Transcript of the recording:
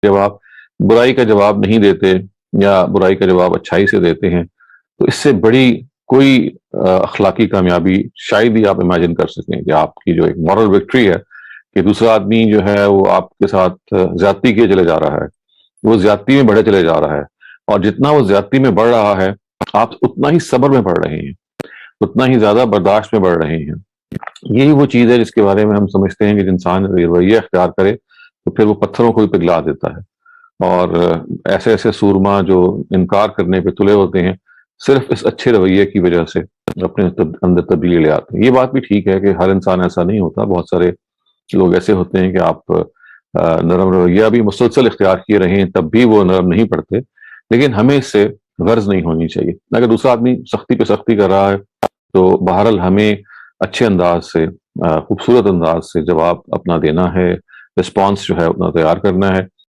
जब आप बुराई का जवाब नहीं देते या बुराई का जवाब अच्छाई से देते हैं, तो इससे बड़ी कोई अखलाकी कामयाबी शायद ही आप इमेजिन कर सकें कि आपकी जो एक मॉरल विक्ट्री है कि दूसरा आदमी जो है वो आपके साथ ज्यादती किए चले जा रहा है, वो ज्यादती में बढ़े चले जा रहा है, और जितना वो ज्यादती में बढ़ रहा है, आप उतना ही सब्र में बढ़ रहे हैं, उतना ही ज्यादा बर्दाश्त में बढ़ रहे हैं। यही वो चीज है जिसके बारे में हम समझते हैं कि इंसान रवैया अख्तियार करे तो फिर वो पत्थरों को भी पिघला देता है। और ऐसे ऐसे सूरमा जो इनकार करने पे तुले होते हैं, सिर्फ इस अच्छे रवैये की वजह से अपने अंदर तब्दीली ले आते हैं। ये बात भी ठीक है कि हर इंसान ऐसा नहीं होता, बहुत सारे लोग ऐसे होते हैं कि आप नरम रवैया भी मुसलसल इख्तियार किए रहें तब भी वो नरम नहीं पड़ते। लेकिन हमें इससे गर्ज नहीं होनी चाहिए। अगर दूसरा आदमी सख्ती पे सख्ती कर रहा है तो बहरहाल हमें अच्छे अंदाज से, खूबसूरत अंदाज से जवाब अपना देना है, रिस्पॉन्स जो है अपना तैयार करना है।